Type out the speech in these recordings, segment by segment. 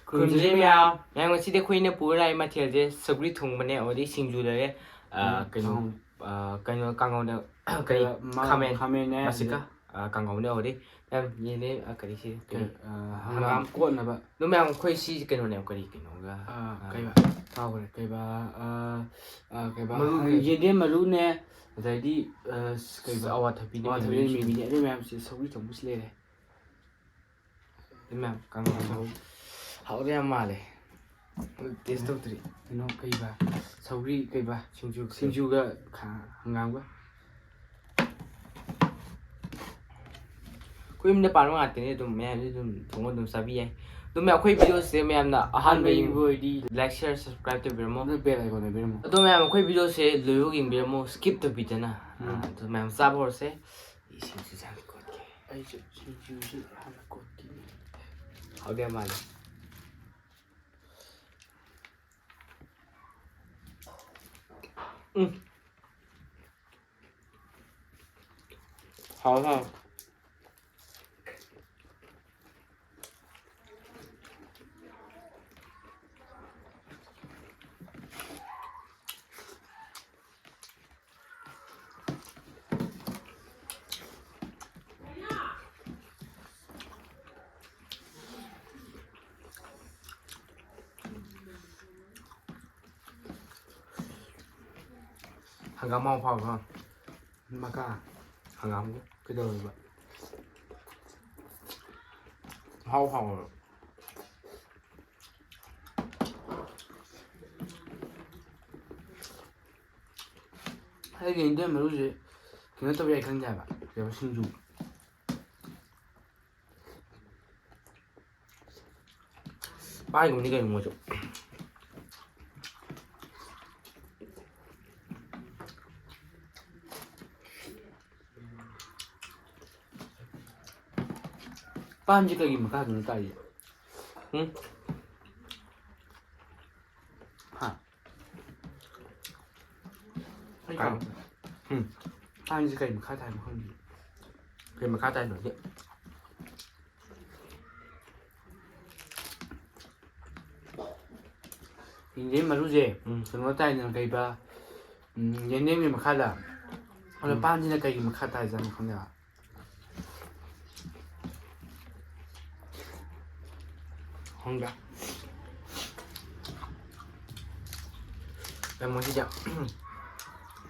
ꯈꯨꯔꯨꯝꯖꯔꯤ ꯃꯌꯥꯝ ꯉꯁꯤꯗꯤ ꯑꯩꯈꯣꯏꯅ ꯄꯨꯔ ꯂꯥꯛꯏ ꯃꯊꯦꯜꯁꯦ ꯁꯧꯒ꯭ꯔꯤ ꯊꯣꯡꯕꯅꯦ ꯑꯗꯩ ꯁꯤꯡꯖꯨ ꯂꯩꯔꯦ ꯀꯩꯅꯣ ꯀꯥꯡꯉꯧꯅ ꯀꯔꯤ ꯈꯥꯃꯦꯟ ꯃꯁꯤꯀ ꯀꯥꯡꯉꯧꯅ ꯑꯗꯩ ꯌꯦꯅꯦ ꯀꯔꯤꯁꯤ ꯍꯪꯒꯥꯝ ꯀꯣꯠꯅꯕ ꯑꯗꯨ ꯃꯌꯥꯝ ꯑꯩꯈꯣꯏ ꯁꯤ ꯀꯩꯅꯣꯅꯦ ꯀꯔꯤ ꯀꯩꯅꯣꯒ ꯀꯩꯕ ꯀꯥꯎꯈ꯭ꯔꯦ ꯀꯩꯕ ꯌꯦꯟꯗꯦꯝ ꯃꯔꯨꯅꯦ ꯑꯗꯩꯗꯤ ꯀꯩꯕ ꯑꯋꯥꯊꯕꯤꯅꯦ ꯃꯤꯃꯤꯅꯦ ꯑꯗꯨ ꯃꯌꯥꯝꯁꯤ ꯁꯧꯒ꯭ꯔꯤ ꯊꯣꯡꯕꯁꯤ ꯂꯩꯔꯦ ꯃꯌꯥꯝ ꯀꯥꯡꯉꯧ ꯍꯥꯎꯗ ꯌꯥꯝ ꯃꯥꯜꯂꯦ ꯇꯦꯁ ꯇꯧꯗ꯭ꯔꯤ ꯀꯩꯅꯣ ꯀꯩꯕ ꯁꯧꯒ꯭ꯔꯤ ꯀꯩꯕ ꯁꯤꯡꯖꯨꯒ ꯍꯪꯒꯥꯝꯒ ꯑꯩꯈꯣꯏ ꯌꯨꯝꯗ ꯄꯥꯟꯕ ꯉꯥꯛꯇꯅꯤ ꯑꯗꯨꯝ ꯃꯌꯥꯝꯁꯤ ꯑꯗꯨꯝ ꯊꯣꯡꯉ ꯑꯗꯨꯝ ꯆꯥꯕꯤ ꯌꯥꯏ ꯑꯗꯨꯝ ꯑꯩꯈꯣꯏ ꯚꯤꯗꯤꯑꯣꯁꯦ ꯃꯌꯥꯝꯅ ꯑꯍꯥꯟꯕ ꯌꯦꯡꯕ ꯑꯣꯏꯔꯗꯤ ꯂꯥꯏꯛ ꯁꯤꯌꯔ ꯁꯕꯁꯀ꯭ꯔꯥꯏꯕ ꯇꯧꯕꯤꯔꯝꯃꯣ ꯕꯦꯜ ꯑꯥꯏꯀꯣꯟ ꯂꯩꯕꯤꯔꯝꯃꯣ ꯑꯗꯣ ꯃꯌꯥꯝ ꯑꯩꯈꯣꯏ ꯚꯤꯗꯤꯑꯣꯁꯦ ꯂꯣꯏꯐꯥꯎ ꯌꯦꯡꯕꯤꯔꯝꯃꯣ ꯁ꯭ꯀꯤꯞ ꯇꯧꯕꯤꯗꯅ ꯑꯗꯨ ꯃꯌꯥꯝ ꯆꯥꯕ ꯍꯧꯔꯁꯦ ꯏꯁꯤꯡꯁꯨ ꯆꯥꯅ ꯀꯣꯠꯀꯦ ꯑꯩꯁꯨ ꯁꯤꯡꯖꯨꯁꯤ ꯍꯥꯟꯅ ꯀꯣꯠꯈꯤꯅꯤ ꯍꯥꯎꯗ ꯌꯥꯝ ꯃꯥꯜꯂꯦ ꯍꯥꯎ ꯍꯪꯒꯥꯝ ꯃꯥꯎ ꯐꯥꯎꯕ ꯃꯀꯥ ꯍꯪꯒꯥꯝꯒꯤ ꯀꯩꯗꯧꯔꯤꯕ ꯍꯥꯎ ꯑꯩꯒꯤ ꯌꯦꯟꯗꯦꯝ ꯃꯔꯨꯁꯦ ꯀꯩꯅꯣ ꯇꯧꯕ ꯌꯥꯏ ꯈꯪꯗꯦ ꯍꯥꯏꯕ ꯀꯩꯕ ꯁꯤꯡꯖꯨ ꯄꯥꯏꯒꯨꯝꯅꯤ ꯀꯩꯅꯣ ꯃꯣꯏꯁꯨ ꯄꯥꯟꯁꯤ ꯀꯩꯒꯤ ꯃꯈꯥꯗꯅꯣ ꯇꯥꯔꯤꯁꯦ ꯍꯥ ꯑꯩ ꯀꯥꯎꯈ꯭ꯔꯦ ꯄꯥꯟꯁꯤ ꯀꯩ ꯃꯈꯥ ꯇꯥꯏꯅꯣ ꯈꯪꯗꯦ ꯀꯩ ꯃꯈꯥ ꯇꯥꯏꯅꯣꯗꯤ ꯌꯦꯟꯗꯦꯝ ꯃꯔꯨꯁꯦ ꯀꯩꯅꯣ ꯇꯥꯏꯗꯅ ꯀꯩꯕ ꯌꯦꯟꯗꯦꯝꯒꯤ ꯃꯈꯥꯗ ꯑꯗꯣ ꯄꯥꯟꯁꯤꯅ ꯀꯩꯒꯤ ꯃꯈꯥ ꯇꯥꯏꯖꯥꯠꯅꯣ ꯈꯪꯗꯦꯕ ꯈꯪꯗꯦ ꯃꯁꯤꯗ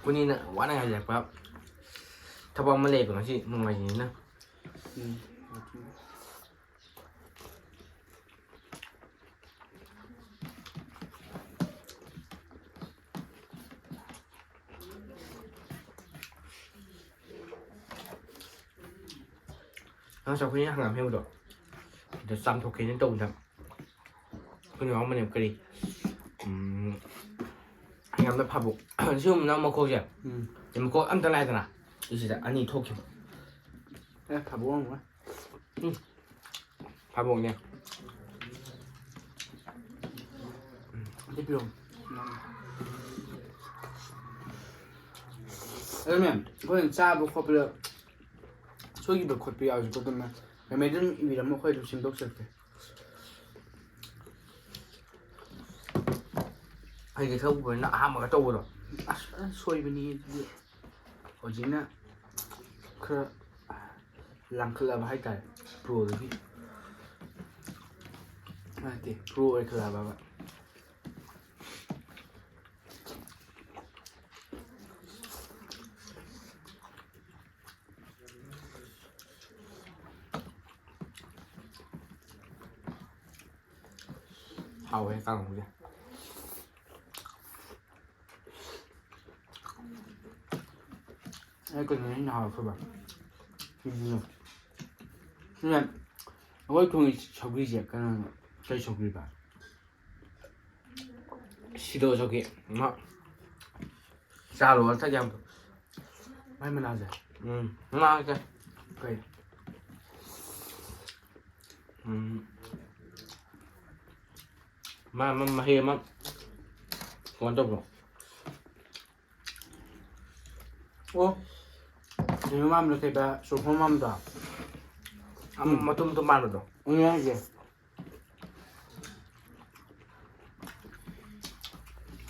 ꯀꯨꯅꯤꯅ ꯋꯥꯅ ꯍꯜꯂꯛꯄ ꯊꯕꯛ ꯑꯃ ꯂꯩꯌꯦꯕ ꯉꯁꯤ ꯅꯣꯡꯃꯥꯏꯖꯤꯡꯅꯤꯅ ꯉꯁꯤ ꯑꯩꯈꯣꯏꯅ ꯍꯪꯒꯥꯝ ꯍꯦꯛꯕꯗꯣ ꯑꯗ ꯆꯥꯝꯊꯣꯛꯀꯦꯅ ꯇꯧꯕꯗ ꯑꯩꯈꯣꯏꯅ ꯌꯥꯎꯔꯝꯕꯅꯦꯕ ꯀꯔꯤ ꯍꯪꯒꯥꯝꯗ ꯐꯥꯕꯣꯛ ꯁꯤꯒꯨꯝꯕꯅ ꯃꯈꯣꯛꯁꯦ ꯃꯈꯣꯛ ꯑꯝꯇ ꯂꯥꯛꯑꯦꯗꯅ ꯁꯤꯗ ꯑꯅꯤ ꯊꯣꯛꯈꯤꯕ ꯐꯕꯣꯛ ꯑꯃ ꯐꯥꯕꯣꯛꯅꯦ ꯄꯤꯔꯣ ꯑꯗꯨꯅꯦ ꯑꯩꯈꯣꯏꯅ ꯆꯥꯕ ꯈꯣꯠꯄꯗ ꯁꯣꯏꯈꯤꯕ ꯈꯣꯠꯄ ꯌꯥꯎꯔꯁꯨ ꯑꯗꯨꯝ ꯀꯃꯦꯟꯇ ꯑꯗꯨꯝ ꯏꯕꯤꯔꯝꯃꯣ ꯑꯩꯈꯣꯏ ꯑꯗꯨꯝ ꯁꯦꯝꯗꯣꯛꯆꯔꯛꯀꯦ ꯑꯩꯒꯤ ꯊꯕꯛꯄꯨꯔꯅ ꯑꯍꯥꯟꯕꯒ ꯇꯧꯕꯗꯣ ꯑꯁ ꯁꯣꯏꯕꯅꯤ ꯑꯗꯨꯗꯤ ꯍꯧꯖꯤꯛꯅ ꯈꯔ ꯂꯥꯡꯈꯠꯂꯕ ꯍꯥꯏꯇꯥꯔꯦ ꯄ꯭ꯔꯣꯗꯒꯤ ꯅꯠꯇꯦ ꯄ꯭ꯔꯣ ꯑꯣꯏꯈꯠꯂꯛꯑꯕ ꯍꯥꯎꯋꯦ ꯀꯥꯡꯍꯧꯁꯦ ꯑꯩ ꯀꯩꯅꯣ ꯑꯩꯅ ꯍꯥꯎꯔꯛꯈ꯭ꯔꯕ ꯁꯤꯅ ꯑꯩꯈꯣꯏ ꯊꯣꯡꯉꯤ ꯁꯧꯒ꯭ꯔꯤꯁꯦ ꯀꯩꯅꯣ ꯀꯩ ꯁꯧꯒ꯭ꯔꯤꯕ ꯁꯤꯗꯣ ꯁꯧꯒ꯭ꯔꯤ ꯆꯥꯔꯣ ꯊꯛ ꯌꯥꯝꯗꯣ ꯃꯥꯏ ꯃꯅꯥꯁꯦ ꯃꯥꯁꯦ ꯀꯩ ꯃꯍꯩ ꯑꯃ ꯀꯩꯅꯣ ꯇꯧꯕ꯭ꯔꯣ ꯑꯣ ꯀꯩꯅꯣ ꯃꯥꯟꯕꯗꯣ ꯀꯩꯕ ꯆꯣꯔꯐꯣꯟ ꯃꯥꯟꯕꯗꯣ ꯃꯇꯨꯝ ꯃꯥꯟꯕꯗꯣ ꯑꯗꯨꯅꯦ ꯍꯥꯏꯁꯦ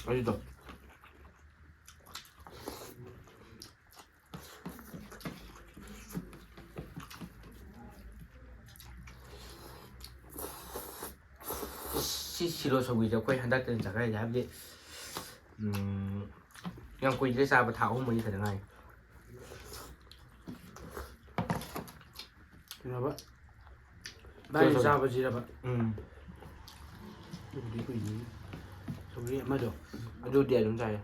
맛있다. 시로 소고기죠. 거의 한 달 때는 자가야 잡지. 그냥 고기를 싸고 다 오므리 되는 그나봐. 많이 잡아지라봐. 우리 고기. 소고기 맞아. 아주 뒤에 좀 자요.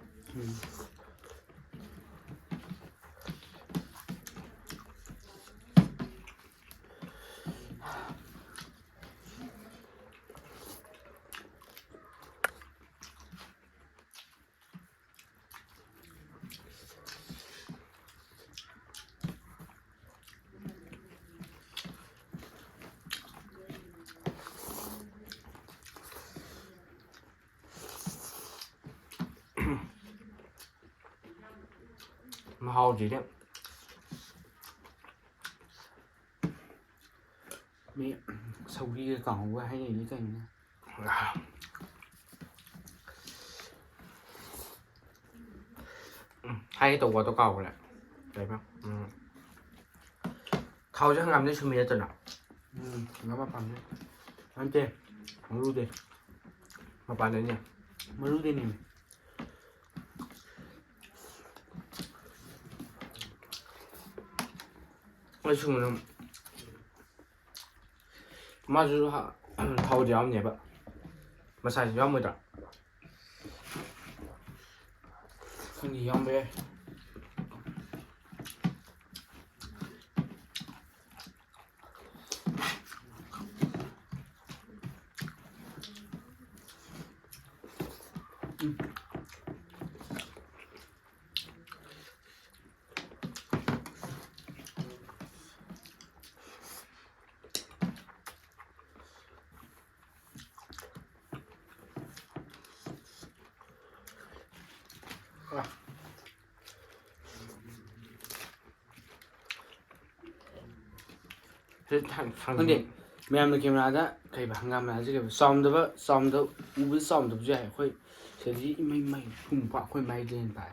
Hao gì đấy. Mẹ, sogi cái cọng quá hay gì cái này. Hai cái tủ của tôi cầu này. Đẹp không? Thau chắc ngắm đến sumi cho nào. Nó mà bằng đấy. Ăn chè, ăn ru đi. Mà bạn đấy nhỉ? Mà ru đi nè. nói chung là mà chú thầu giáo nhỉ bạn mà xài giáo mới đã Không gì không bé. 근데 ꯃꯌꯥꯝꯅ ꯀꯦꯃꯦꯔꯥꯗ ꯀꯩꯕ ꯍꯪꯒꯥꯝ ꯃꯅꯥꯁꯦ ꯀꯩꯕ ꯆꯥꯎꯝꯗ ꯎꯕꯗ ꯆꯥꯎꯝꯗꯕꯁꯨ ꯌꯥꯏ ꯑꯩꯈꯣꯏ ꯁꯤꯗꯗꯤ ꯏꯃꯩ ꯄꯨꯡ ꯄꯥꯛ ꯑꯩꯈꯣꯏ ꯃꯩꯗ ꯍꯦꯟꯅ ꯄꯥꯏ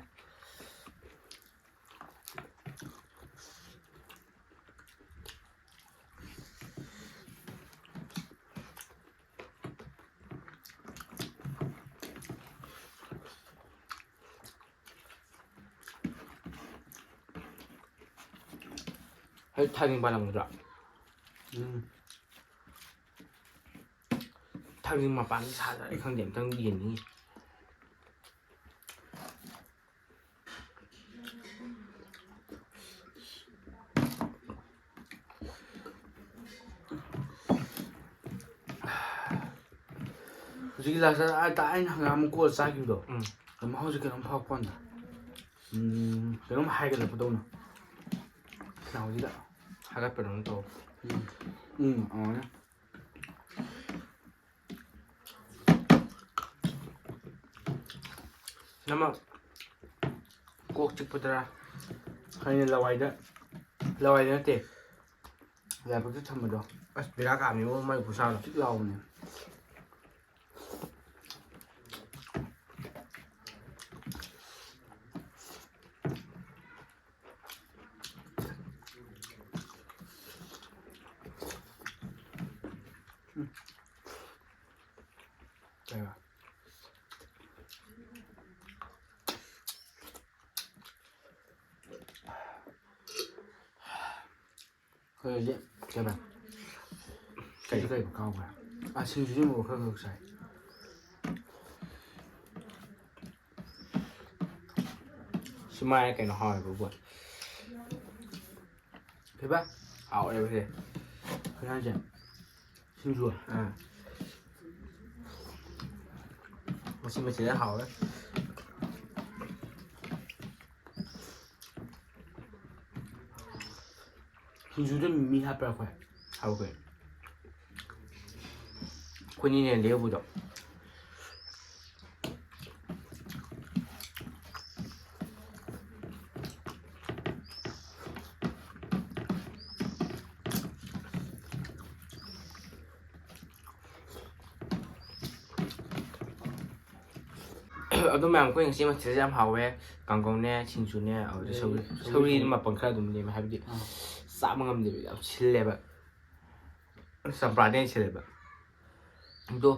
타긴 바람이라 타긴 mà bán xa lại không điểm thằng điền đi ꯍꯧꯖꯤꯛꯀꯤ ꯂꯥꯁꯇ ꯑꯩꯅ ꯍꯪꯒꯥꯝ ꯀꯣꯠꯂ ꯆꯥꯈꯤꯕꯗꯣ ꯃꯍꯥꯎꯁꯦ ꯀꯩꯅꯣꯝ ꯐꯥꯎꯔꯛꯄꯀꯥꯟꯗ ꯀꯩꯅꯣꯝ ꯍꯥꯏꯒꯠꯂꯛꯄꯗꯧꯅ ꯈꯅꯥꯎꯁꯤꯗ 하가뼈는 또 ꯑꯗꯨꯃꯥꯏꯅ nama 꼭 찍보더라 ꯍꯥꯏꯅ ꯂꯋꯥꯏꯗ ꯅꯠꯇꯦ ꯂꯥꯏꯕꯛꯇ ꯊꯝꯕꯗꯣ ꯑꯁ ꯕꯦꯔꯥ ꯀꯥꯕꯅꯤꯕꯣ ꯃꯥꯏ ꯈꯨꯠꯁꯥꯗꯣ ꯆꯤꯛ ꯂꯥꯎꯕꯅꯦ 내가 그래야지 제발 이거 이거 가고 거야 아 신주지 뭐 그런 거 사이 심하게 cái nó hỏi của buồn 대박 ảo đây thế 그냥 이제 신주 mà xin mà chỉ là hảo đấy 신주는 미하별 거야 hảo cái quân này liêu bụi độc ꯑꯗꯨꯝ ꯃꯌꯥꯝ ꯑꯩꯈꯣꯏ ꯉꯁꯤ ꯃꯊꯦꯜꯁꯦ ꯌꯥꯝ ꯍꯥꯎꯋꯦ ꯀꯥꯡꯒꯧꯅꯦ ꯁꯤꯡꯖꯨꯅꯦ ꯑꯗꯨꯗ ꯁꯧꯒ꯭ꯔꯤ ꯃꯄꯪ ꯈꯔ ꯑꯗꯨꯝ ꯅꯦꯝꯃꯦ ꯍꯥꯏꯕꯗꯤ ꯆꯥꯕ ꯉꯝꯗꯦꯕ ꯌꯥꯝ ꯁꯤꯜꯂꯦꯕ ꯆꯝꯄ꯭ꯔꯥꯗꯩ ꯍꯦꯟꯅ ꯁꯤꯜꯂꯦꯕ ꯑꯗꯣ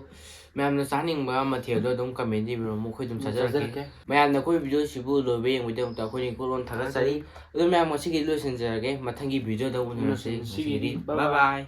ꯃꯌꯥꯝꯅ ꯆꯥꯅꯤꯡꯕ ꯃꯊꯦꯜꯗꯣ ꯑꯗꯨꯝ ꯀꯃꯦꯟꯇ ꯏꯕꯤꯔꯝꯃꯣ ꯑꯩꯈꯣꯏ ꯑꯗꯨꯝ ꯆꯥꯖꯔꯛꯀꯦ ꯃꯌꯥꯝꯅ ꯑꯩꯈꯣꯏ ꯚꯤꯗꯤꯑꯣꯁꯤꯕꯨ ꯂꯣꯏꯕ ꯌꯦꯡꯕꯒꯤꯗꯃꯛꯇ ꯑꯩꯈꯣꯏꯅ ꯏꯀꯣꯂꯣꯟ ꯊꯥꯒꯠꯆꯔꯤ ꯑꯗꯣ ꯃꯌꯥꯝ ꯉꯁꯤꯒꯤ ꯂꯣꯏꯁꯤꯟꯖꯔꯒꯦ ꯃꯊꯪꯒꯤ ꯚꯤꯗꯤꯑꯣꯗ ꯎꯅꯔꯁꯤ ꯉꯁꯤꯒꯤꯗꯤ ꯕꯥꯏ ꯕꯥꯏ